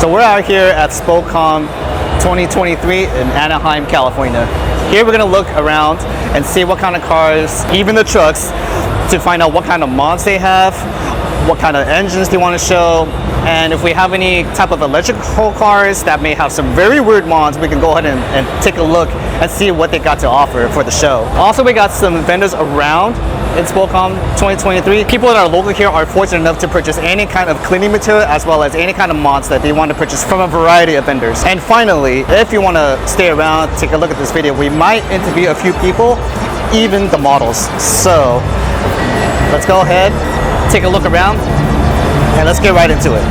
So we're out here at Spocom 2023 in Anaheim, California. Here we're gonna look around and see what kind of cars, even the trucks, to find out what kind of mods they have, what kind of engines they want to show, and if we have any type of electrical cars that may have some very weird mods, we can go ahead and take a look and see what they got to offer for the show. Also, we got some vendors around in Spocom 2023. People that are local here are fortunate enough to purchase any kind of cleaning material as well as any kind of mods that they want to purchase from a variety of vendors. And finally, if you want to stay around, take a look at this video, we might interview a few people, even the models. So let's go ahead, take a look around, and let's get right into it.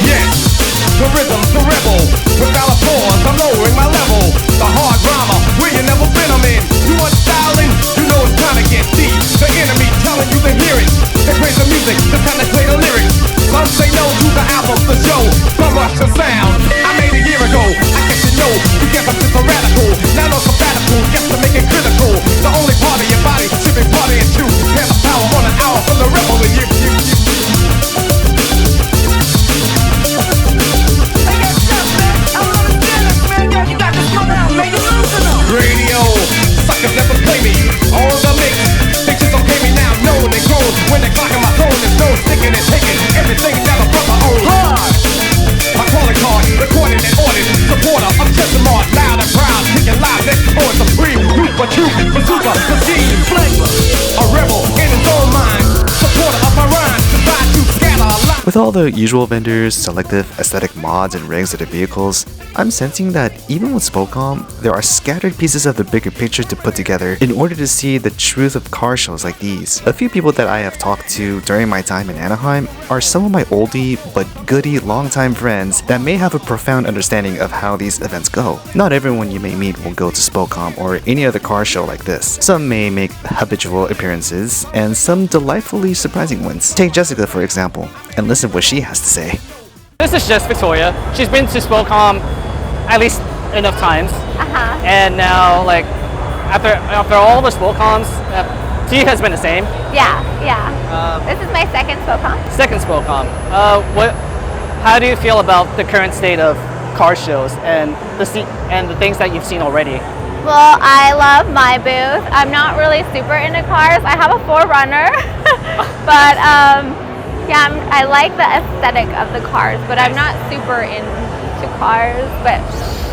Yes, the rhythm, the rebel, without a pause, I'm lowering my level. The hard drama, where you never been, I'm in. You want styling? You know it's time to get deep. The enemy telling you to hear it. They praise the music, the time they play the lyrics. Some say no to the album, the show. Some rush the sound. I made a year ago. I guess you know. You guess I'm just a radical. Now no compatible, just to make it critical. The only part of your body should be partying too. Have the power on an hour from the rebel to you. Radio, suckers never play me. All the mix, they just don't pay me now. Known and grown, when they clocking my tone, there's no sticking and taking everything that a brother owns. My calling card, recorded and ordered. Supporter of Jess Victoria, loud and proud, kicking live next door. Supreme, youth for truth, for super, for scheme, flavor. A rebel in his own mind, supporter of my rhyme, designed to scatter a lot. With all the usual vendors, selective aesthetic mods, and rigs of the vehicles, I'm sensing that even with Spocom, there are scattered pieces of the bigger picture to put together in order to see the truth of car shows like these. A few people that I have talked to during my time in Anaheim are some of my oldie but goodie longtime friends that may have a profound understanding of how these events go. Not everyone you may meet will go to Spocom or any other car show like this. Some may make habitual appearances, and some delightfully surprising ones. Take Jessica for example, and listen what she has to say. This is Jess Victoria. She's been to Spocom at least enough times. And now, like, after all the Spocoms, she has been the same. Yeah. This is my second Spocom. Second Spocom. How do you feel about the current state of car shows and the things that you've seen already? Well, I love my booth. I'm not really super into cars. I have a 4Runner, but yeah, I like the aesthetic of the cars, but I'm not super into cars. But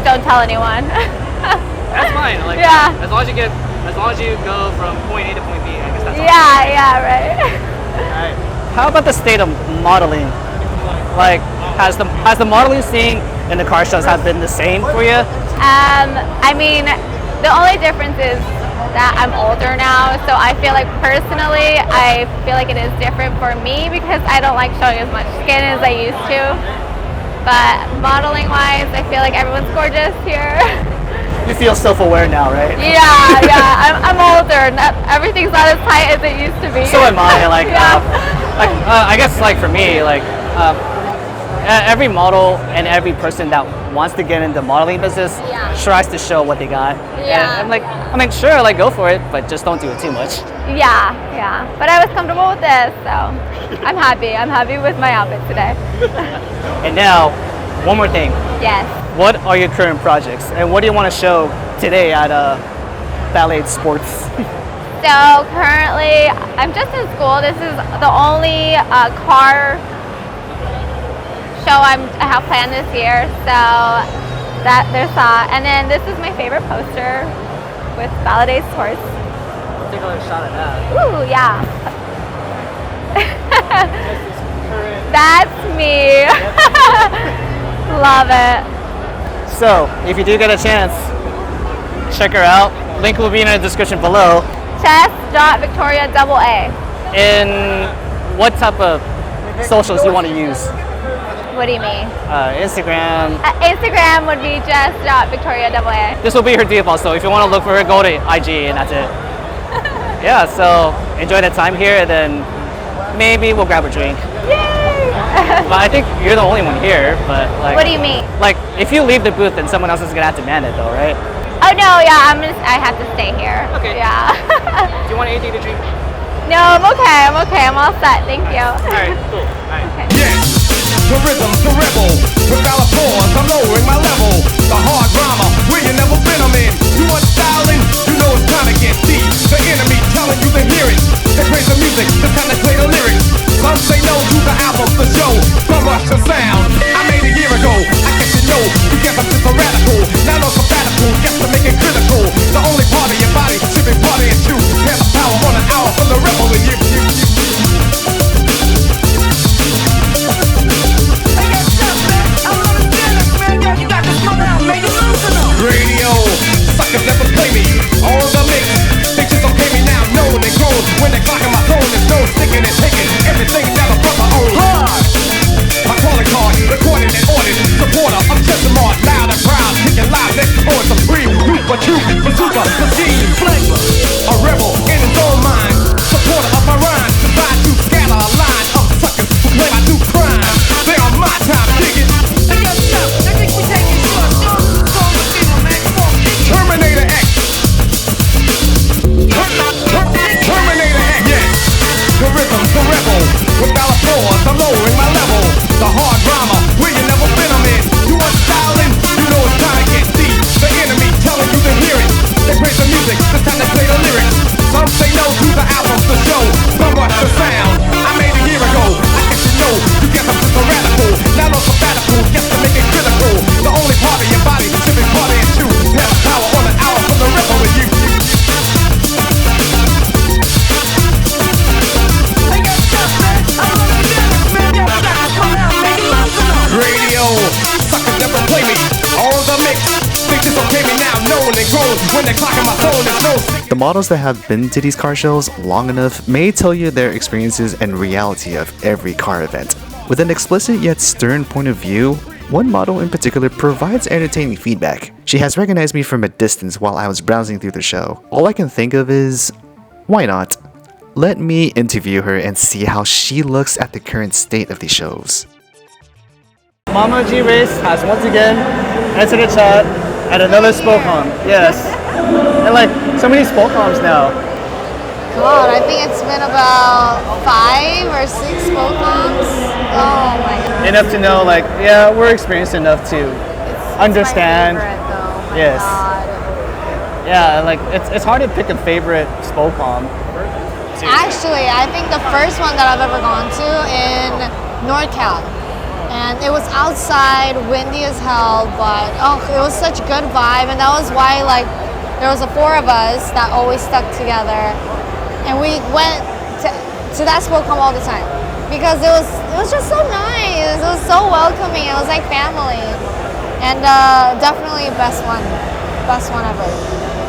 don't tell anyone. That's fine. Like, yeah. As long as you go from point A to point B, I guess that's all. Yeah, right. Alright. How about the state of modeling? Like, has the modeling scene in the car shows have been the same for you? I mean, the only difference is that I'm older now, so I feel like personally, I feel like it is different for me because I don't like showing as much skin as I used to. But modeling wise, I feel like everyone's gorgeous here. You feel self-aware now, right? Yeah, I'm older. Everything's not as tight as it used to be. So am I. Like, yeah. I guess like for me, like every model and every person that wants to get into the modeling business tries to show what they got. Yeah. And I'm like, sure, like go for it, but just don't do it too much. Yeah. But I was comfortable with this, so I'm happy. I'm happy with my outfit today. And now, one more thing. Yes. What are your current projects, and what do you want to show today at Ballet Sports? So currently, I'm just in school. This is the only car show I have planned this year. So there's that, and then this is my favorite poster with Ballet Sports. Let's take another shot at that. Ooh, yeah. That's me. Love it. So, if you do get a chance, check her out. Link will be in the description below. Jess.Victoria AA. In what type of socials you want to use? What do you mean? Instagram. Instagram would be Jess.Victoria AA. This will be her default, so if you want to look for her, go to IG and that's it. Yeah, so enjoy the time here, and then maybe we'll grab a drink. Yay! But I think you're the only one here, but like... What do you mean? Like, if you leave the booth, then someone else is going to have to man it though, right? Oh no, yeah, I have to stay here. Okay. Yeah. Do you want anything to drink? No, I'm okay. I'm all set. Thank you. All right, cool. All right. Okay. Yes, the rhythm, the rebel. Without a pause, I'm lowering my level. The hard drama, where you never been, I'm in. You want styling? You know it's time to get deep. The enemy telling you to hear it. They praise the music, the time they play the lyrics. Some say no to the album, the show. From rush to sound. I made a year ago. I guess you know. You guess I'm just a radical. Now no sabbatical. Guess to make it critical. The only part of your body should be partying too. Have the power on an hour from the rebel in you. Radio, suckers never play me. All the mix, they just don't pay me now. Known and grown, when they're clocking my phone, there's no sticking and taking everything down a brother own. My calling card, recorded and ordered. Supporter of Chesimard, loud and proud, kicking live next on supreme. But you, bazooka, machine, flavor. A rebel in his own mind. Supporter of my rhymes, designed to scatter a line of suckers who claim I do crime. They are my time, dig it. Terminator X. Terminator X. Yes. The rhythm, the rebel. Without applause, I'm lowering my level. The hard drama, where you never been, I'm in. You want styling? You know it's time to get deep. The enemy telling you to hear it. They praise the music, the time they play the lyrics. Some say no to the album, the show. Some rush the sound. I made a year ago. I guess you know. You guess I'm just a radical. Now no sabbatical. Guess to make it critical. The only part of your body should be partying too. Have power on an hour from the rebel in you. Radio, suckers never play me. All the mix, they just don't pay me now. Known and grown, when they're clocking my phone, there's no. The models that have been to these car shows long enough may tell you their experiences and reality of every car event. With an explicit yet stern point of view, one model in particular provides entertaining feedback. She has recognized me from a distance while I was browsing through the show. All I can think of is, why not? Let me interview her and see how she looks at the current state of these shows. Mama G.Race has once again entered the chat at another Spocom. Yes. And like so many Spocoms now. God, I think it's been about 5 or 6 Spocoms. Oh my god. Enough to know, like, yeah, we're experienced enough to understand. My favorite, though. My Yes. God. Yeah, like it's hard to pick a favorite Spocom. Actually, I think the first one that I've ever gone to in NorCal. And it was outside, windy as hell, but it was such a good vibe, and that was why like there was 4 of us that always stuck together, and we went to that Spocom all the time because it was just so nice. It was so welcoming. It was like family, and definitely best one ever.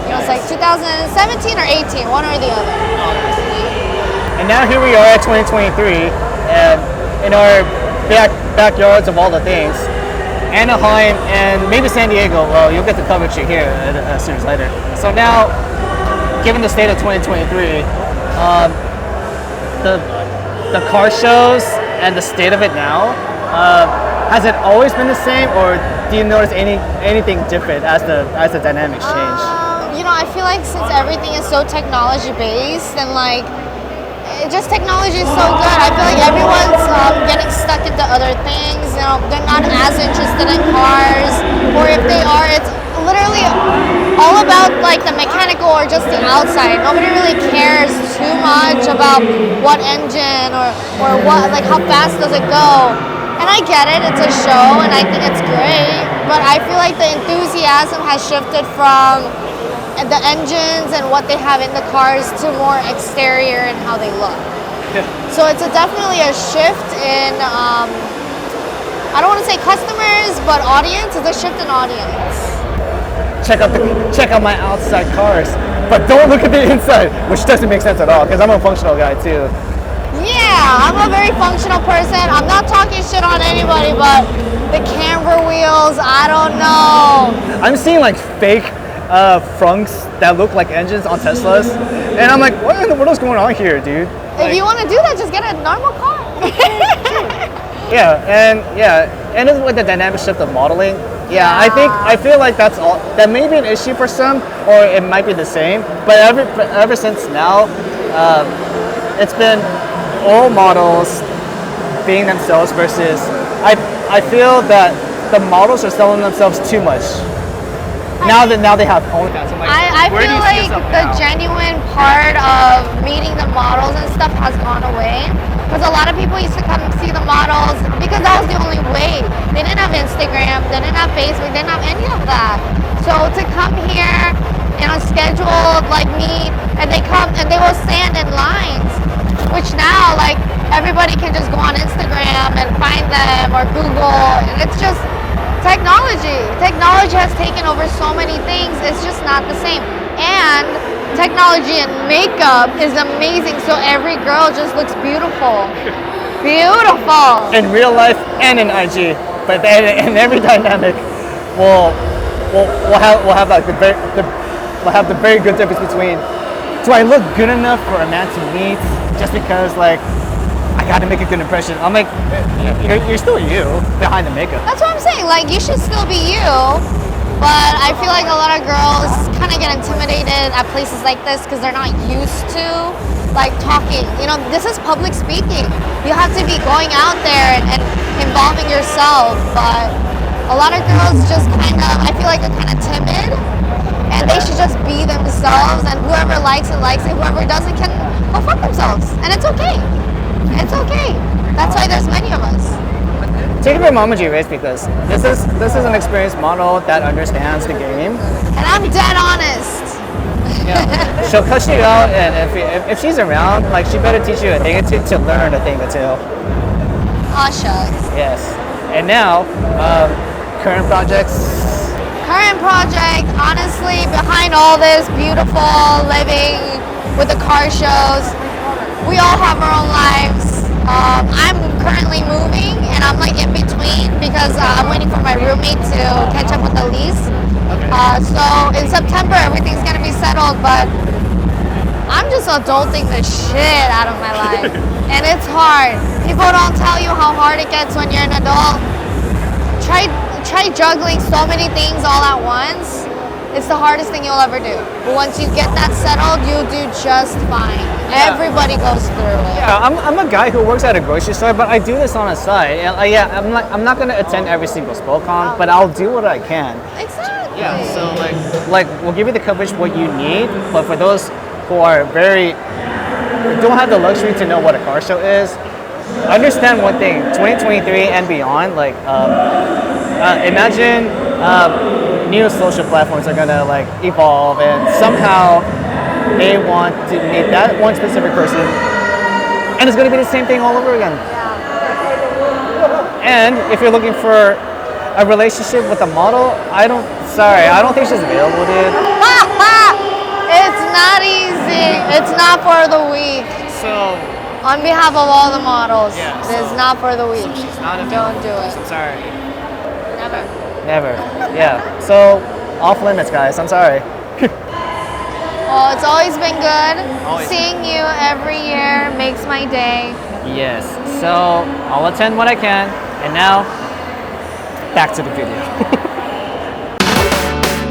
It was like 2017 or 18, one or the other. And now here we are at 2023, and in our backyards of all the things, Anaheim and maybe San Diego. Well, you'll get the coverage here as soon as later. So now, given the state of 2023, the car shows and the state of it now, has it always been the same, or do you notice anything different as the dynamics change? You know, I feel like since everything is so technology based and like just technology is so good, I feel like everyone's getting stuck into other things. You know, they're not as interested in cars, or if they are, it's literally all about like the mechanical or just the outside. Nobody really cares too much about what engine or what, like how fast does it go. And I get it, it's a show and I think it's great, but I feel like the enthusiasm has shifted from the engines and what they have in the cars to more exterior and how they look. Yeah. So it's definitely a shift in, I don't want to say customers, but audience. It's a shift in audience. Check out my outside cars, but don't look at the inside, which doesn't make sense at all because I'm a functional guy too. Yeah, I'm a very functional person. I'm not talking shit on anybody, but the camber wheels, I don't know. I'm seeing like fake frunks that look like engines on Teslas, and I'm like, what in the world is going on here, dude? If you want to do that, just get a normal car. And then with the dynamic shift of modeling, Yeah, I feel like that's all. That may be an issue for some, or it might be the same. But ever since now, it's been all models being themselves versus. I feel that the models are selling themselves too much. Now they have OnlyFans. I feel like the genuine part of meeting the models and stuff has gone away. Because a lot of people used to come and see the models because that was the only way. They didn't have Instagram, they didn't have Facebook, they didn't have any of that. So to come here in a scheduled like meet, and they come and they will stand in lines, which now like everybody can just go on Instagram and find them or Google, and it's just technology. Technology has taken over so many things. It's just not the same. And technology and makeup is amazing, so every girl just looks beautiful. Beautiful. In real life and in IG, but in every dynamic, we'll have like we'll have the very good difference between, do I look good enough for a man to meet just because like I gotta make a good impression? I'm like, you're still you behind the makeup. That's what I'm saying. Like, you should still be you. But I feel like a lot of girls kind of get intimidated at places like this because they're not used to like talking. You know, this is public speaking. You have to be going out there and involving yourself. But a lot of girls just kind of, I feel like they're kind of timid, and they should just be themselves. And whoever likes it, whoever doesn't can go fuck themselves. And it's okay. It's okay. That's why there's many of us. Take it from Mama G.Race because this is an experienced model that understands the game. And I'm dead honest. Yeah. She'll cut you out, and if she's around, like she better teach you a thing or two to learn a thing or two. Aw, shucks. Yes. And now, current projects. Current project, honestly, behind all this beautiful living with the car shows, we all have our own lives. I'm currently moving, and I'm like in between because I'm waiting for my roommate to catch up with the lease. So in September, everything's gonna be settled, but I'm just adulting the shit out of my life, and it's hard. People don't tell you how hard it gets when you're an adult. Try juggling so many things all at once. It's the hardest thing you'll ever do. But once you get that settled, you'll do just fine. Yeah. Everybody goes through it. Yeah, I'm a guy who works at a grocery store, but I do this on the side. And I'm not gonna attend every single Spocom, but I'll do what I can. Exactly. Yeah. So like we'll give you the coverage what you need, but for those who are don't have the luxury to know what a car show is, understand one thing: 2023 and beyond. Like imagine. New social platforms are gonna like evolve, and somehow they want to meet that one specific person, and it's gonna be the same thing all over again. Yeah. And if you're looking for a relationship with a model, I don't think she's available, dude. It's not easy. It's not for the weak. So, on behalf of all the models, yeah, it's not for the weak. So she's not available. Don't do it. I'm sorry. Never. Yeah. So off limits, guys. I'm sorry. Well, it's always been good. Always. Seeing you every year makes my day. Yes. So I'll attend when I can. And now, back to the video.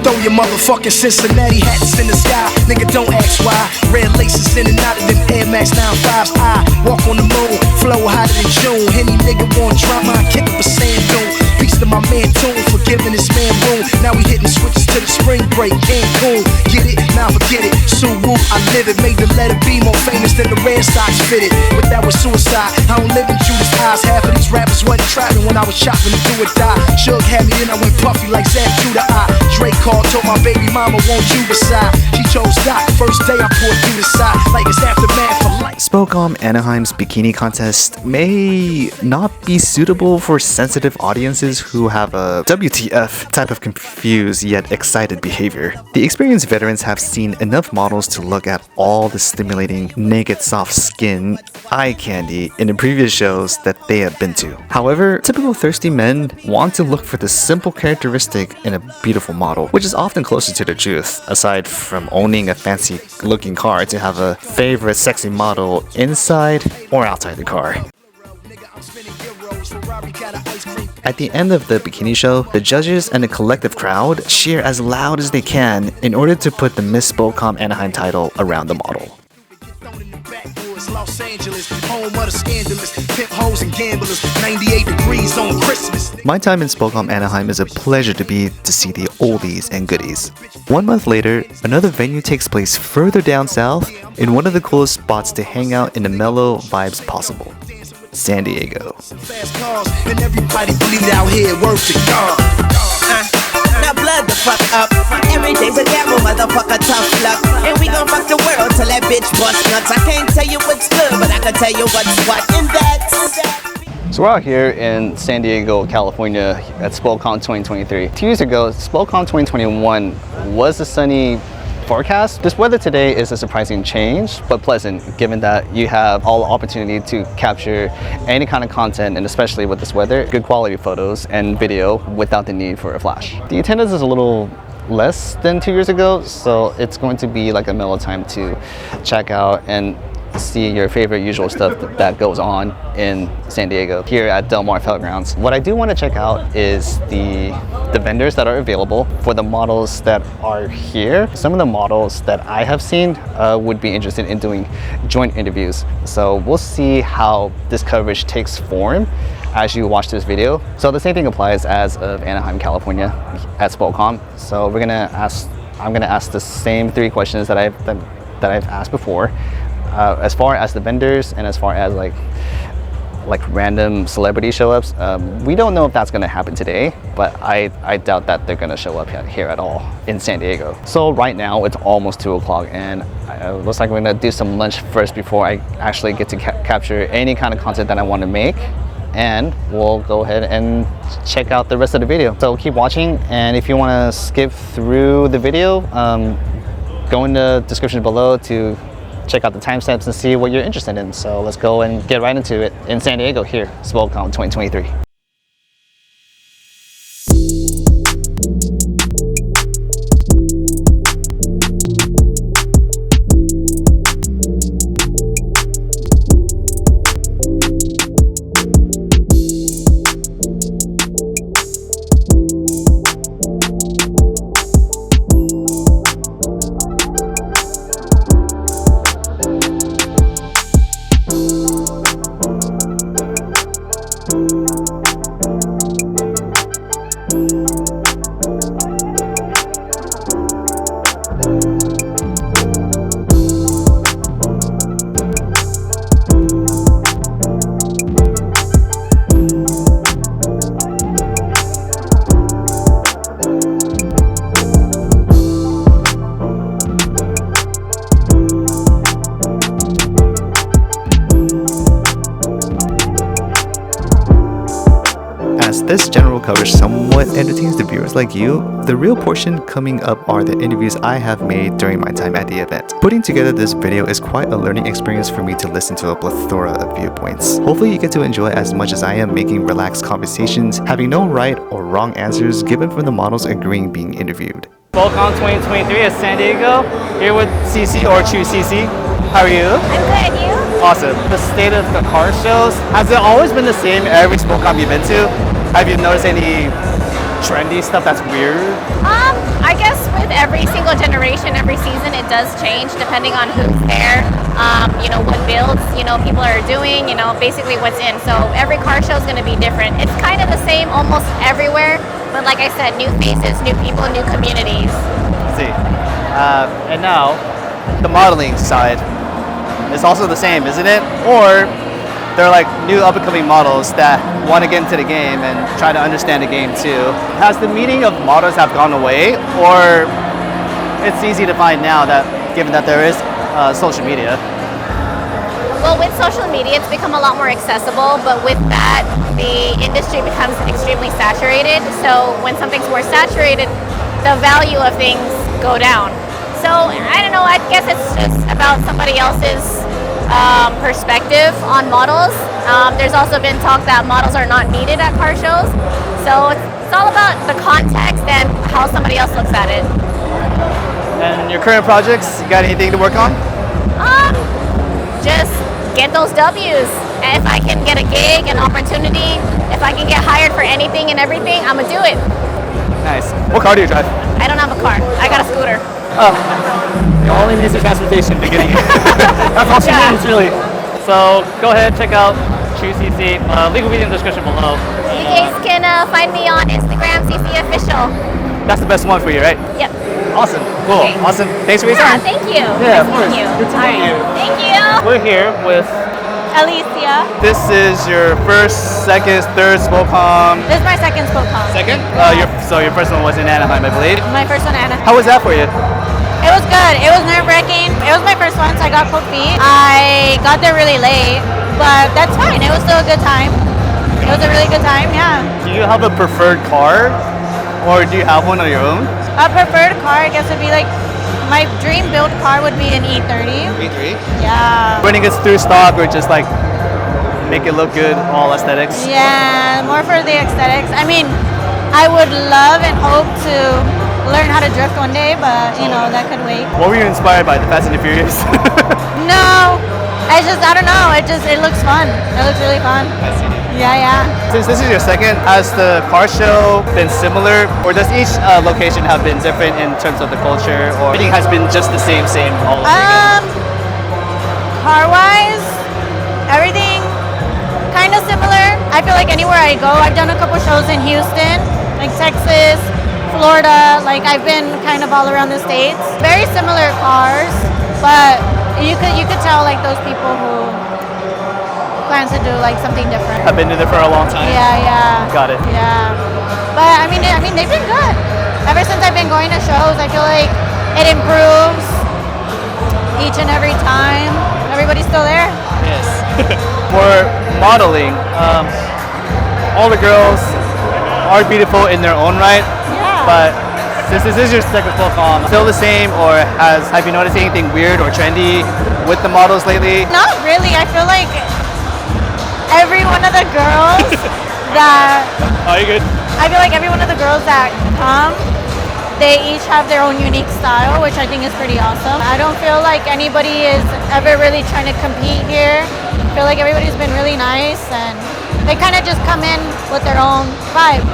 Throw your motherfucking Cincinnati hats in the sky. Nigga, don't ask why. Red laces in and out of them Air Max 95s. I walk on the moon, flow hotter than June. Any nigga want drama, I kick up a sand dune. Peace to my man Toon for giving this man room. Now we hitting switches to the spring break. Cancun, get it? Now forget it. Suwu, I live it. Made the letter B more famous than the Red Sox fitted. But that was suicide. I don't live in Judas eyes. Half of these rappers wasn't trapping when I was chopping to do or die. Suge had me, then I went puffy like Zach Judah. Drake called, told my baby mama, won't you beside? She chose Doc. First day I poured through the side like it's aftermath for life. Spocom Anaheim's Bikini Contest may not be suitable for sensitive audiences who have a WTF type of confused yet excited behavior. The experienced veterans have seen enough models to look at all the stimulating, naked soft skin eye candy in the previous shows that they have been to. However, typical thirsty men want to look for the simple characteristic in a beautiful model, which is often closer to the truth, aside from owning a fancy looking car to have a favorite sexy model inside or outside the car. Ferrari got an ice cream At the end of the bikini show, the judges and the collective crowd cheer as loud as they can in order to put the Miss Spocom Anaheim title around the model. Los Angeles, home of the scandalous, pimp hoes and gamblers, 98 degrees on Christmas. My time in Spocom Anaheim is a pleasure to see the oldies and goodies. 1 month later, another venue takes place further down south in one of the coolest spots to hang out in the mellow vibes possible, San Diego. Fast cars, and everybody bleed out here, word to God. Now blood the fuck up. Every day's a gamble, motherfucker, tough luck. And we gon' fuck the world till that bitch bust nuts. I can't tell you what's good, but I can tell you what's what. And that's... So we're out here in San Diego, California at Spocom 2023. 2 years ago, Spocom 2021 was a sunny forecast. This weather today is a surprising change, but pleasant, given that you have all the opportunity to capture any kind of content, and especially with this weather, good quality photos and video without the need for a flash. The attendance is a little less than 2 years ago, so it's going to be like a mellow time to check out and see your favorite usual stuff that goes on in San Diego here at Del Mar Fairgrounds. What I do want to check out is the vendors that are available for the models that are here. Some of the models that I have seen would be interested in doing joint interviews. So we'll see how this coverage takes form as you watch this video. So the same thing applies as of Anaheim, California at Spocom. So I'm gonna ask the same 3 questions that I've asked before. As far as the vendors and as far as like random celebrity show-ups, we don't know if that's going to happen today, but I doubt that they're going to show up here at all in San Diego. So right now it's almost 2 o'clock, and it looks like we're going to do some lunch first before I actually get to capture any kind of content that I want to make, and we'll go ahead and check out the rest of the video. So keep watching, and if you want to skip through the video, go in the description below to check out the timestamps and see what you're interested in. So let's go and get right into it in San Diego here, Spocom 2023. This general coverage somewhat entertains the viewers like you. The real portion coming up are the interviews I have made during my time at the event. Putting together this video is quite a learning experience for me to listen to a plethora of viewpoints. Hopefully you get to enjoy as much as I am making relaxed conversations, having no right or wrong answers given from the models agreeing being interviewed. Spocom 2023 at San Diego, here with Cici or Trucici. How are you? I'm good, and you? Awesome. The state of the car shows, has it always been the same every Spocom you've been to? Have you noticed any trendy stuff that's weird? I guess with every single generation, every season, it does change depending on who's there, what builds, people are doing, basically what's in. So every car show is going to be different. It's kind of the same almost everywhere, but like I said, new faces, new people, new communities. Let's see. And now, the modeling side is also the same, isn't it? Or they're like new up-and-coming models that want to get into the game and try to understand the game too. Has the meaning of models have gone away, or it's easy to find now that, given that there is social media? Well, with social media, it's become a lot more accessible, but with that, the industry becomes extremely saturated. So when something's more saturated, the value of things go down. So I don't know, I guess it's just about somebody else's perspective on models. There's also been talk that models are not needed at car shows. So it's all about the context and how somebody else looks at it. And your current projects, you got anything to work on? Just get those W's. And if I can get a gig, an opportunity, if I can get hired for anything and everything, I'm gonna do it. Nice. What car do you drive? I don't have a car. I got a scooter. Oh, the only means of transportation to getting That's all she needs, really. So go ahead, check out Trucici. Link will be in the description below. You guys can find me on Instagram, CC Official. That's the best one for you, right? Yep. Awesome. Cool. Okay. Awesome. Thanks for your Yeah, time. thank you. Yeah, Nice of course. meeting you. Good to meet you. Thank you. We're here with. Alicia. This is your first, second, third Spocom. This is my second Spocom. Second? So your first one was in Anaheim, I believe. My first one, Anna. How was that for you? It was good. It was nerve-wracking. It was my first one, so I got cold feet. I got there really late, but that's fine. It was still a good time. It was a really good time, yeah. Do you have a preferred car, or do you have one on your own? A preferred car, I guess, would be like, my dream build car would be an E30. E3. Yeah. Running it through stock, or just like make it look good, all aesthetics? Yeah, more for the aesthetics. I mean, I would love and hope to learn how to drift one day, but you know, that could wait. What were you inspired by, the Fast and the Furious? No, I don't know. It looks fun. It looks really fun. I see. Yeah. Since this is your second, has the car show been similar, or does each location have been different in terms of the culture, or everything has been just the same all over again? Car-wise, everything kind of similar. I feel like anywhere I go, I've done a couple shows in Houston, like Texas, Florida. Like I've been kind of all around the states. Very similar cars, but you could tell like those people who plans to do like something different. I've been in there for a long time. Yeah. Got it. Yeah. But I mean, they've been good. Ever since I've been going to shows, I feel like it improves each and every time. Everybody's still there. Yes. For modeling, all the girls are beautiful in their own right. Yeah. But since this is your second Spocom, still the same, or have you noticed anything weird or trendy with the models lately? Not really. I feel like every one of the girls that Are you good? I feel like every one of the girls that come, they each have their own unique style, which I think is pretty awesome. I don't feel like anybody is ever really trying to compete here. I feel like everybody's been really nice, and they kind of just come in with their own vibe.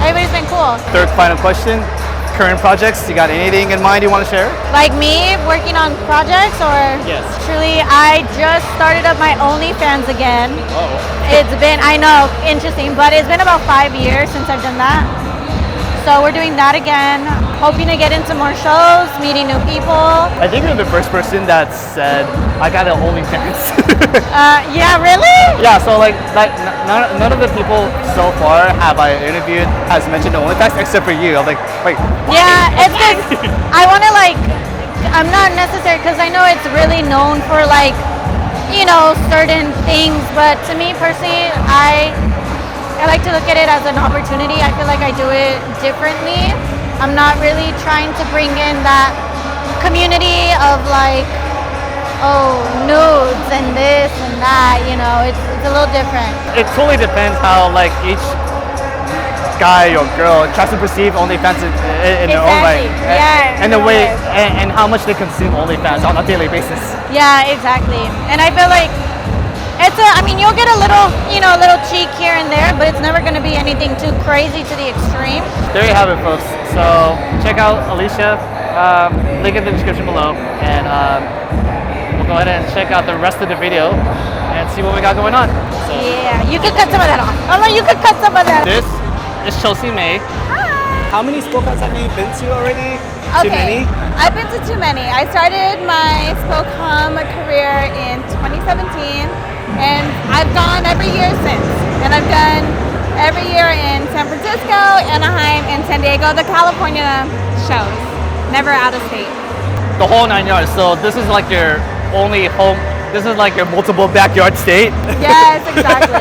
Everybody's been cool. Third final question. Current projects, you got anything in mind you want to share? Like me, working on projects, or Yes. truly, I just started up my OnlyFans again. Oh. It's been, I know, interesting, but it's been about 5 years since I've done that. So we're doing that again, hoping to get into more shows, meeting new people. I think you're the first person that said, I got an OnlyFans. Yeah, really? Yeah, so like none of the people so far have I interviewed has mentioned OnlyFans except for you. I'm like, wait. Yeah, it's good. I want to I'm not necessary, because I know it's really known for certain things, but to me personally, I like to look at it as an opportunity. I feel like I do it differently. I'm not really trying to bring in that community of nudes and this and that, it's a little different. It totally depends how each guy or girl tries to perceive OnlyFans in their own right. Yeah. And the way and how much they consume OnlyFans on a daily basis. Yeah, exactly. And I feel like you'll get a little cheek here and there, but it's never going to be anything too crazy to the extreme. There you have it, folks. So check out Alicia. Link in the description below, and we'll go ahead and check out the rest of the video and see what we got going on. So Yeah, you could cut some of that off. Oh no, you could cut some of that. this is Chelsea May. How many Spocoms have you been to already? Too many? I've been to too many. I started my Spocom career in 2017, and I've gone every year since. And I've done every year in San Francisco, Anaheim, and San Diego, the California shows. Never out of state. The whole 9 yards. So this is like your only home. This is like your multiple backyard state. Yes, exactly.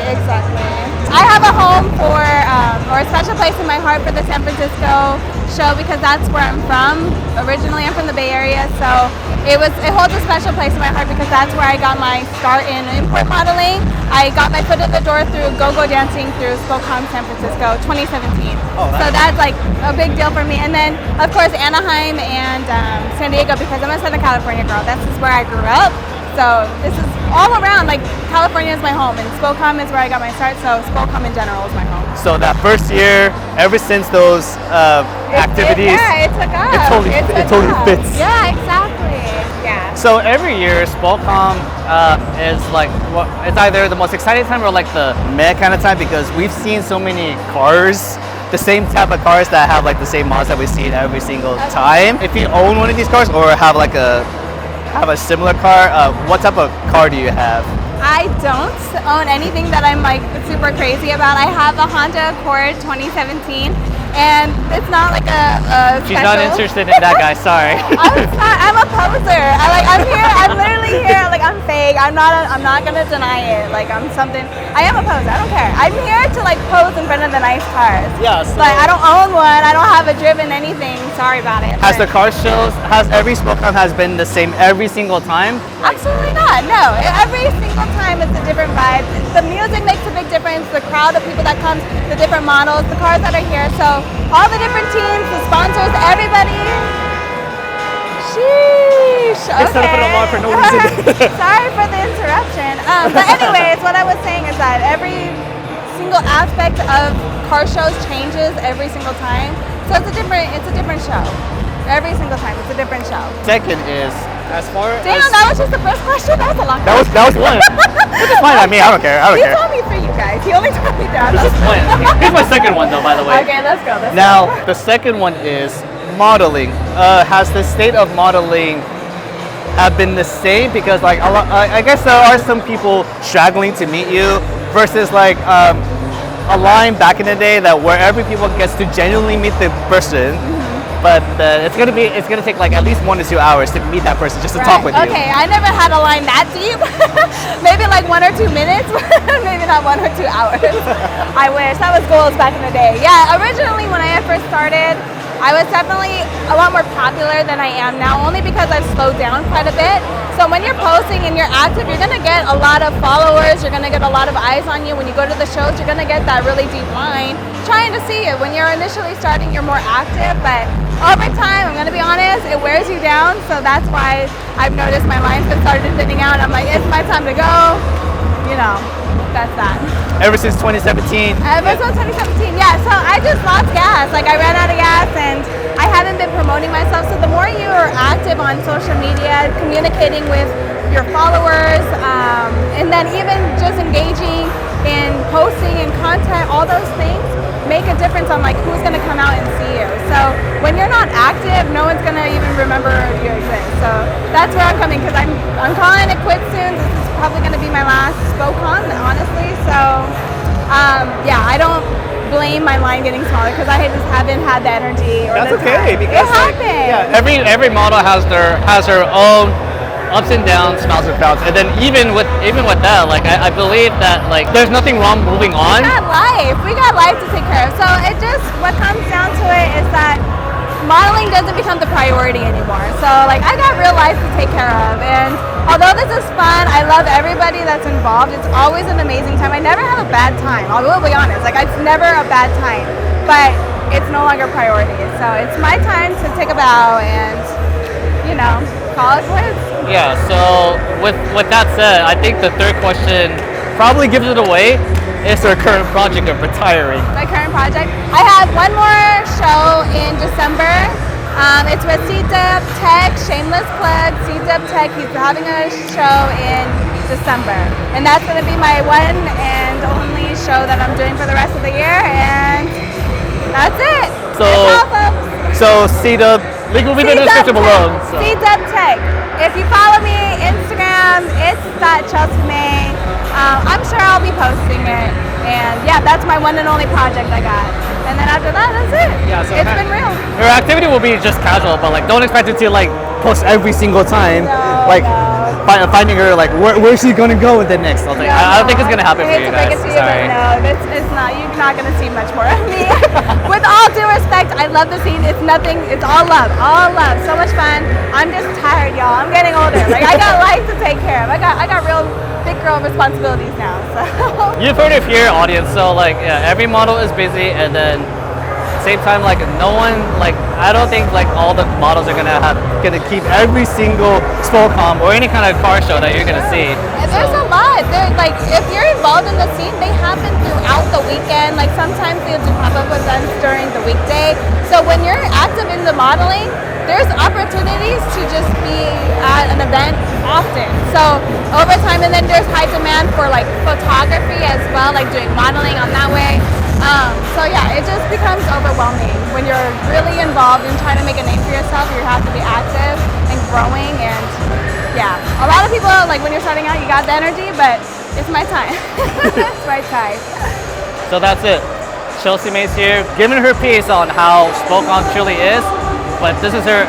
I have a home or a special place in my heart for the San Francisco show, because that's where I'm from. Originally, I'm from the Bay Area, so it holds a special place in my heart because that's where I got my start in import modeling. I got my foot in the door through go-go dancing through Spocom San Francisco 2017. Oh, nice. So that's like a big deal for me. And then, of course, Anaheim and San Diego, because I'm a Southern California girl. That's just where I grew up. So this is all around, like California is my home and Spocom is where I got my start, so Spocom in general is my home. So that first year, ever since those activities, it took off. it totally fits. Yeah, exactly. Yeah. So every year, Spocom is like, well, it's either the most exciting time or like the meh kind of time, because we've seen so many cars, the same type of cars that have like the same mods that we see every single time. If you own one of these cars or have like a similar car, what type of car do you have? I don't own anything that I'm like super crazy about. I have a Honda Accord 2017, and it's not like a She's not interested in that guy, sorry. I'm a poser. I'm here. I'm literally here. Like I'm fake. I'm not gonna deny it. Like I'm something. I am a poser. I don't care. I'm here to like pose in front of the nice cars. Yeah. So but I don't own one. I don't have a driven anything. Sorry about it. Has the car shows? Has every Spocom has been the same every single time? Absolutely not. No. Every single time it's a different vibe. The music makes a big difference. The crowd of people that comes, the different models, the cars that are here. So all the different teams, the sponsors, everybody. Sheesh. Okay. For no reason. Sorry for the interruption. But anyways, what I was saying is that every single aspect of car shows changes every single time. So it's a different show. Every single time, it's a different show. Second is, as far Damn, as... that was just the first question? That was a long That was one. Which is fine. I mean, I don't care. He told me 3, you guys. He only told me that. This is one. Here's my second one, though, by the way. Okay, let's go. Now, the second one is modeling. Has the state of modeling have been the same? Because, like, I guess there are some people struggling to meet you versus, like, a line back in the day that where every people gets to genuinely meet the person. But it's gonna take like at least 1 to 2 hours to meet that person just to talk with you. Okay, I never had a line that deep. Maybe like 1 or 2 minutes. Maybe not 1 or 2 hours. I wish that was goals back in the day. Yeah, originally when I first started, I was definitely a lot more popular than I am now, only because I've slowed down quite a bit. So when you're posting and you're active, you're gonna get a lot of followers, you're gonna get a lot of eyes on you. When you go to the shows, you're gonna get that really deep line trying to see you. When you're initially starting, you're more active, but over time, I'm gonna be honest, it wears you down. So that's why I've noticed my lines have started thinning out. I'm like, it's my time to go. You know, that's that. Ever since 2017? Ever since 2017, yeah. So I just lost gas. Like I ran out of gas and I haven't been promoting myself. So the more you are active on social media, communicating with your followers, and then even just engaging in posting and content, all those things make a difference on like who's gonna come out and see you. So when you're not active, no one's gonna even remember you exist. So that's where I'm coming, because I'm calling it quits soon. This is probably gonna be my last Spocom, honestly. So yeah, I don't blame my line getting smaller because I just haven't had the energy or That's the okay, time. because It happens. yeah, every model has her own ups and downs, smiles and frowns, and then even with that, like I believe that like there's nothing wrong moving on. We got life to take care of. So it just, what comes down to it is that modeling doesn't become the priority anymore. So like I got real life to take care of, and although this is fun, I love everybody that's involved. It's always an amazing time. I never have a bad time. I will be honest. Like it's never a bad time, but it's no longer priority. So it's my time to take a bow and, you know, call it quits. Yeah. So with that said, I think the third question probably gives it away. Is her current project of retiring? My current project? I have one more show in December. It's with C-Dub Tech, shameless plug, C-Dub Tech. He's having a show in December. And that's going to be my one and only show that I'm doing for the rest of the year. And that's it. So C-Dub, link will be in the description below. So. C-Dub Tech. If you follow me, Instagram, it's @ChelseaMay. I'm sure I'll be posting it, and yeah, that's my one and only project I got. And then after that, that's it. Yeah, so it's been real. Your activity will be just casual, but like don't expect it to like post every single time. Finding her like where's she gonna go with it next? I don't think it's gonna happen for you guys. Sorry. No, it's not. You're not gonna see much more of me. With all due respect, I love the scene. It's nothing. It's all love. All love. So much fun. I'm just tired, y'all. I'm getting older. Like I got life to take care of. I got real big girl responsibilities now. So you've heard it here, audience. So like yeah, every model is busy, and then same time, like no one, like I don't think like all the models are gonna keep every single Spocom or any kind of car show that you're gonna see. There's a lot. Like if you're involved in the scene, they happen throughout the weekend. Like sometimes they'll do pop-up events during the weekday. So when you're active in the modeling, there's opportunities to just be at an event often. So over time, and then there's high demand for like photography as well, like doing modeling on that way. So yeah, it just becomes overwhelming when you're really involved in trying to make a name for yourself. You have to be active and growing, and yeah, a lot of people like when you're starting out, you got the energy, but it's my time. It's my time. So that's it. Chelsea May's here, giving her piece on how Spocom truly is. But this is her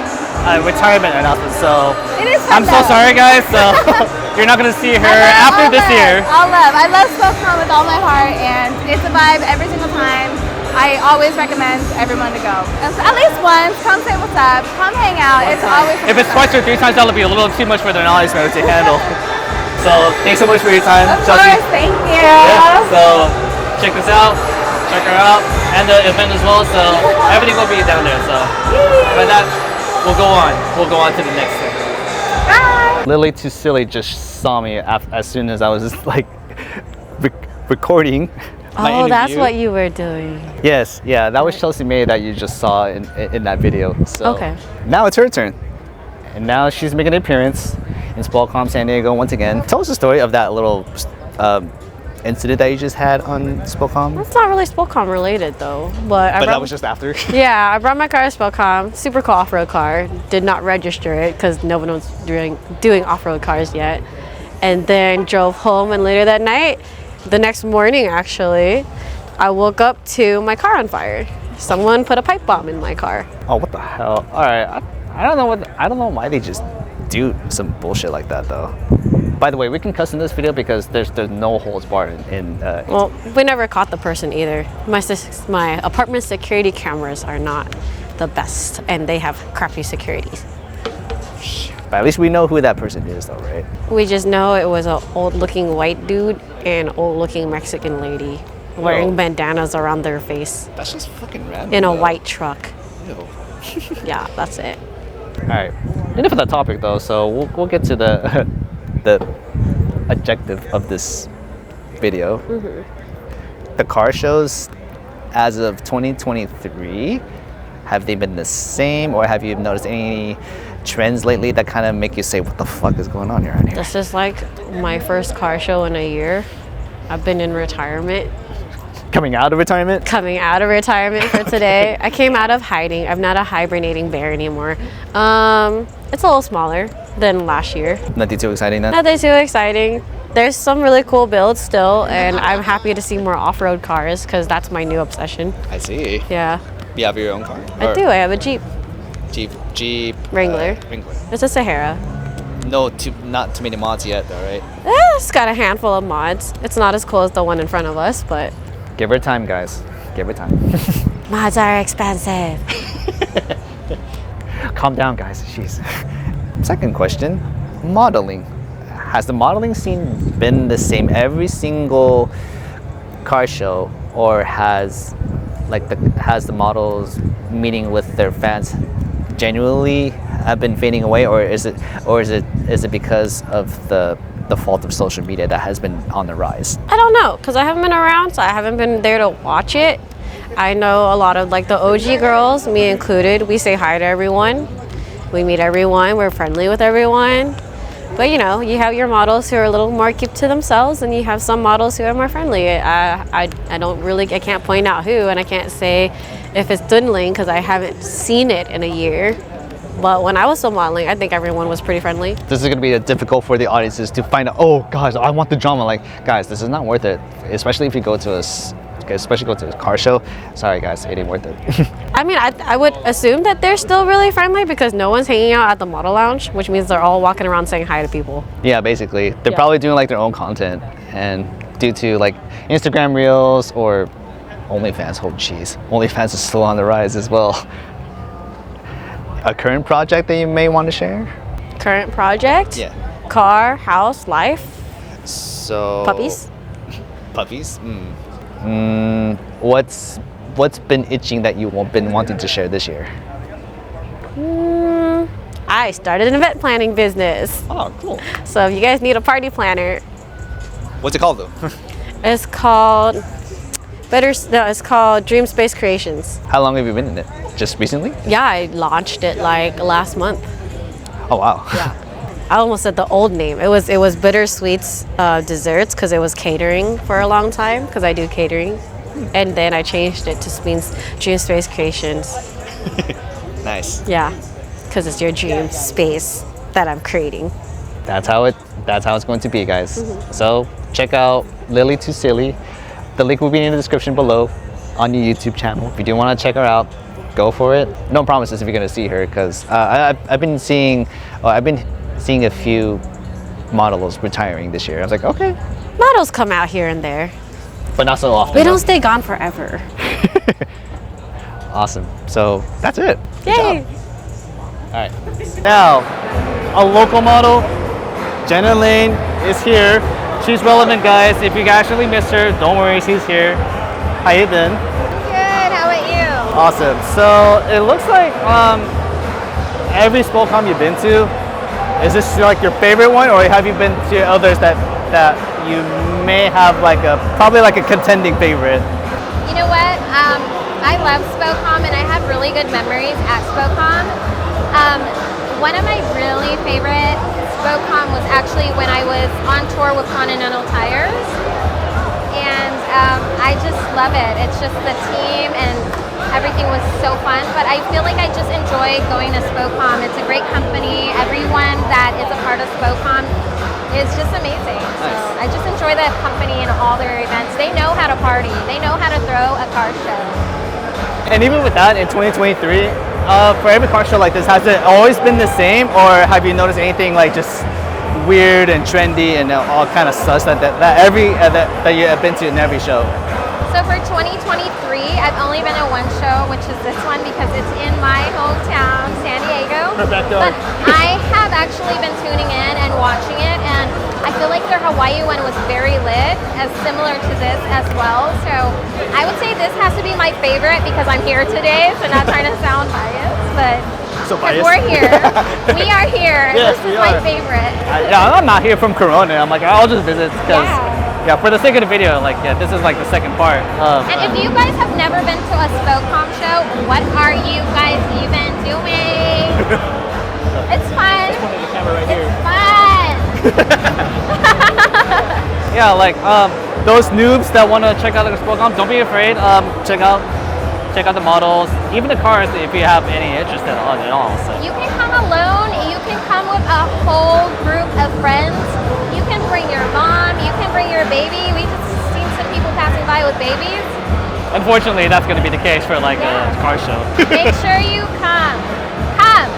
retirement announcement, so It is I'm fun so though. sorry, guys. So you're not gonna see her after this year. I love Spocom with all my heart, and it's a vibe every single time. I always recommend everyone to go. At least once, come say what's up, come hang out. It's always If it's twice or 3 times, that'll be a little too much for their knowledge to handle. So thanks so much for your time, Of Chelsea. course, thank you. Yeah, so check this out, check her out, and the event as well. So everything will be down there. So by that, we'll go on to the next thing. Bye. Lily Too Silly just saw me as soon as I was just like recording. My Oh, that's interview. what you were doing. Yes, yeah, that was Chelsea May that you just saw in that video. So Okay. now it's her turn, and now she's making an appearance in Spocom San Diego once again. Tell us the story of that little incident that you just had on Spocom. It's not really Spocom related though, but That was just after. yeah, I brought my car to Spocom, super cool off-road car. Did not register it because no one was doing off-road cars yet, and then drove home. And later that night, the next morning actually, I woke up to my car on fire. Someone put a pipe bomb in my car. Oh, what the hell! All right, I don't know why they just do some bullshit like that though. By the way, we can cuss in this video because there's no holds barred in Well, we never caught the person either. My apartment security cameras are not the best, and they have crappy securities. But at least we know who that person is though, right? We just know it was an old-looking white dude and old-looking Mexican lady wearing bandanas around their face That's just fucking random. in a though. white truck. Ew. Yeah, that's it. All right, enough of that topic though. So we'll get to the the objective of this video. The car shows as of 2023, have they been the same, or have you noticed any trends lately that kind of make you say, what the fuck is going on here? This is like my first car show in a year. I've been in retirement. Coming out of retirement? Coming out of retirement for today. I came out of hiding. I'm not a hibernating bear anymore. It's a little smaller than last year. Nothing too exciting then? Nothing too exciting. There's some really cool builds still, and I'm happy to see more off-road cars because that's my new obsession. I see. Yeah, You have your own car? I do. I have a Jeep Jeep Wrangler. Wrangler. It's a Sahara. Not too many mods yet though, right? It's got a handful of mods. It's not as cool as the one in front of us, but Give her time, guys. Give her time. mods are expensive. Calm down, guys. Jeez. Second question, modeling. Has the modeling scene been the same every single car show, or has the models meeting with their fans genuinely have been fading away, or is it because of the fault of social media that has been on the rise? I don't know, because I haven't been around, so I haven't been there to watch it. I know a lot of like the OG girls, me included, we say hi to everyone. We meet everyone, we're friendly with everyone. But you know, you have your models who are a little more keep to themselves, and you have some models who are more friendly. I can't point out who, and I can't say if it's dwindling because I haven't seen it in a year. But when I was still modeling, I think everyone was pretty friendly. This is going to be difficult for the audiences to find out, oh guys, I want the drama. Like, guys, this is not worth it, especially if you go to a car show. Sorry guys, it ain't worth it. I mean, I would assume that they're still really friendly because no one's hanging out at the model lounge, which means they're all walking around saying hi to people. Yeah, basically. They're Yeah. probably doing like their own content, and due to like Instagram Reels or OnlyFans, oh jeez, OnlyFans is still on the rise as well. A current project that you may want to share? Current project? Yeah. Car, house, life, So... puppies. Puppies? What's been itching that you've been wanting to share this year? I started an event planning business. Oh, cool. So if you guys need a party planner, What's it called though? it's called it's called Dream Space Creations. How long have you been in it? Just recently? Yeah, I launched it like last month. Oh wow. I almost said the old name. It was Bittersweets Desserts because it was catering for a long time because I do catering, and then I changed it to Dream Space Creations. Nice. Yeah, because it's your dream space that I'm creating. That's how it's going to be, guys. So check out Lily Too Silly. The link will be in the description below on your YouTube channel. If you do want to check her out, go for it. No promises if you're gonna see her, because I've been seeing a few models retiring this year. I was like, okay, Models come out here and there. but not so often. They don't stay gone forever. Awesome. So that's it. Good Yay! job. All right. Now, a local model, Jenna Lane, is here. She's relevant, guys. If you actually missed her, don't worry, she's here. How you been? Good. How about you? Awesome. So it looks like every Spocom you've been to, is this like your favorite one, or have you been to others that you may have probably like a contending favorite? You know what? I love Spocom and I have really good memories at Spocom. One of my really favorite Spocom was actually when I was on tour with Continental Tires. And I just love it. It's just the team and everything was so fun. But I feel like I just enjoy going to Spocom. It's a great company. Everyone that is a part of Spocom is just amazing. So I just enjoy the company and all their events. They know how to party. They know how to throw a car show. And even with that, in 2023, for every car show like this, has it always been the same, or have you noticed anything like just weird and trendy and all kind of sus that you have been to in every show? So for 2023, I've only been at one show, which is this one because it's in my hometown, San Diego. Perfecto. But I have actually been tuning in and watching it, and I feel like their Hawaii one was very lit, as similar to this as well. So I would say this has to be my favorite because I'm here today, so not trying to sound biased, but So because biased. we're here, we are here. Yes, This is we my are. favorite. Yeah, I'm not here from Corona. I'm like, I'll just visit because, yeah, for the sake of the video, this is like the second part of. And if you guys have never been to a Spocom show, what are you guys even doing? It's fun. The camera right here. It's fun. Yeah, those noobs that want to check out the Spocom, don't be afraid. Check out the models, even the cars if you have any interest at all. So. You can come alone. You can come with a whole group of friends. You can bring your mom. You can bring your baby. We just seen some people passing by with babies. Unfortunately, that's going to be the case for a car show. Make sure you come. Come.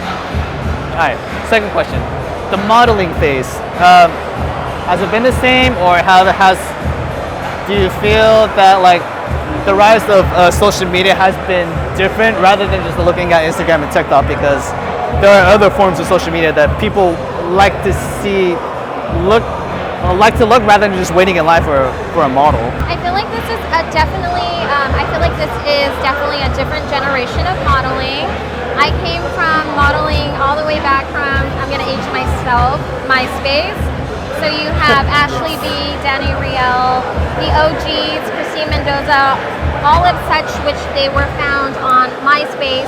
All right, second question. The modeling phase, has it been the same, or do you feel that the rise of social media has been different rather than just looking at Instagram and TikTok, because there are other forms of social media that people like to look rather than just waiting in line for a model? I feel like this is definitely a different generation of modeling. I came from modeling all the way back from, I'm gonna age myself, MySpace. So you have Ashley B, Danny Riel, the OGs, Christine Mendoza, all of such which they were found on MySpace,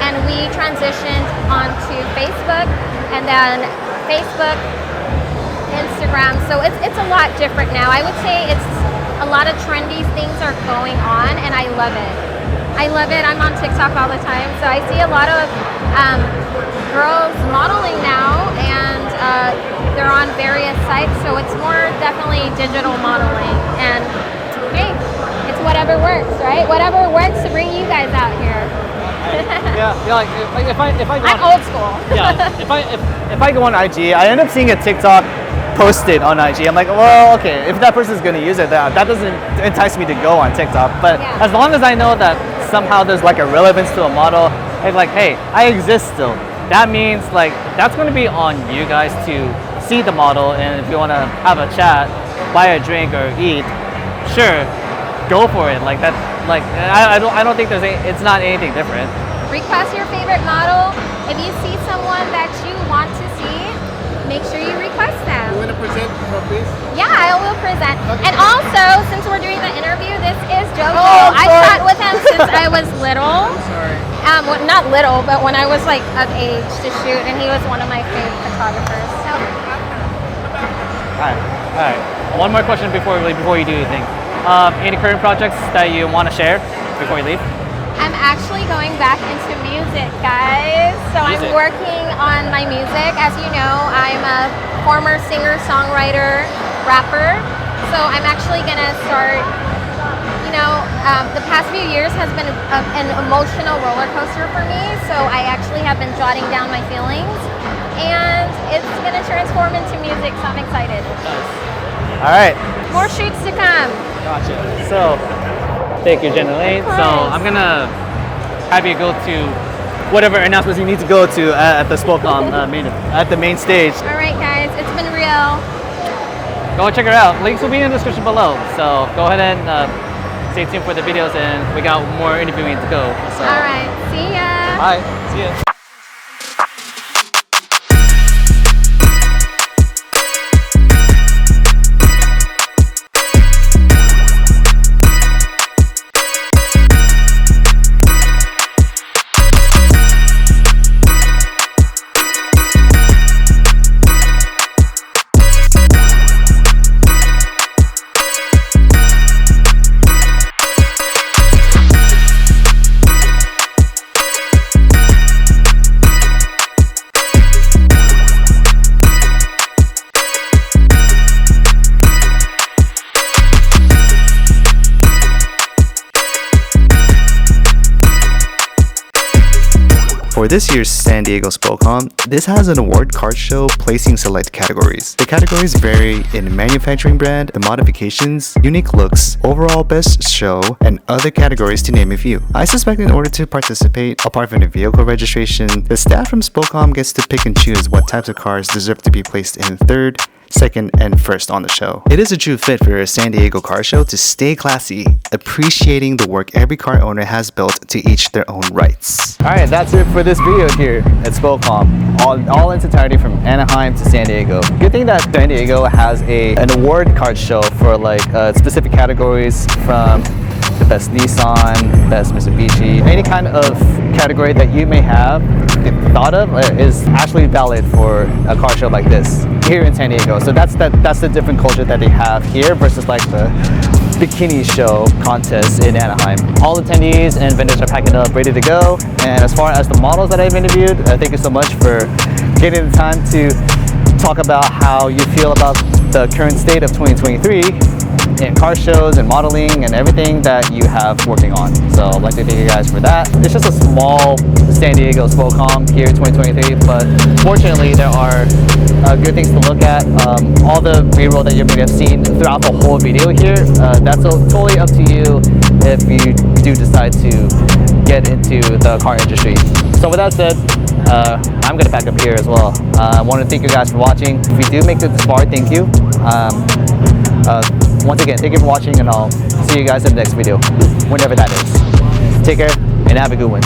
and we transitioned onto Facebook, and then Facebook, Instagram. So it's a lot different now. I would say it's a lot of trendy things are going on, and I love it. I'm on TikTok all the time, so I see a lot of girls modeling now, and they're on various sites, so it's more definitely digital modeling. And hey, it's whatever works, right? Whatever works to bring you guys out here. If I go I'm old school. if I go on IG, I end up seeing a TikTok posted on IG. I'm like, well, okay, if that person's gonna use it, that doesn't entice me to go on TikTok. But as long as I know that somehow there's a relevance to a model, and hey, I exist still. That means that's gonna be on you guys to see the model, and if you wanna have a chat, buy a drink or eat, sure. go for it. Like that, like I don't think it's not anything different. Request your favorite model. If you see someone that you want to see, make sure you request them. You want to present trophies? Yeah, I will present. Okay. And also, since we're doing the interview, this is Jojo. Oh, I sorry. shot with him since I was little. Sorry. Well, not little, but when I was like of age to shoot, and he was one of my favorite photographers. So. All right. One more question before you do anything. Any current projects that you want to share before you leave? I'm actually going back into music, guys. So Music. I'm working on my music. As you know, I'm a former singer, songwriter, rapper. So I'm actually gonna start. You know, the past few years has been an emotional roller coaster for me. So I actually have been jotting down my feelings, and it's gonna transform into music. So I'm excited. All right. More shoots to come. Gotcha. So, thank you, Jenna Lane. So I'm gonna have you go to whatever announcements you need to go to at the Spocom at the main stage. All right, guys, it's been real. Go check her out. Links will be in the description below. So go ahead and stay tuned for the videos, and we got more interviewing to go. So. All right, see ya. Bye. See ya. For this year's San Diego Spocom, this has an award card show placing select categories. The categories vary in manufacturing brand, the modifications, unique looks, overall best show, and other categories to name a few. I suspect in order to participate, apart from the vehicle registration, the staff from Spocom gets to pick and choose what types of cars deserve to be placed in third, second, and first on the show. It is a true fit for a San Diego car show to stay classy, appreciating the work every car owner has built to each their own rights. All right, that's it for this video here at Spocom, all in its entirety from Anaheim to San Diego. Good thing that San Diego has an award card show for like specific categories, from the best Nissan, best Mitsubishi, any kind of category that you may have thought of is actually valid for a car show like this here in San Diego. So that's the different culture that they have here versus like the Bikini show contest in Anaheim. All attendees and vendors are packing up, ready to go. And as far as the models that I've interviewed, thank you so much for getting the time to talk about how you feel about the current state of 2023 in car shows and modeling and everything that you have working on. So I'd like to thank you guys for that. It's just a small San Diego Spocom here in 2023, but fortunately there are good things to look at. All the b-roll that you may have seen throughout the whole video here, that's totally up to you if you do decide to get into the car industry. So with that said, I'm gonna pack up here as well. I want to thank you guys for watching. If you do make it this far, thank you. Once again, thank you for watching, and I'll see you guys in the next video, whenever that is. Take care and have a good one.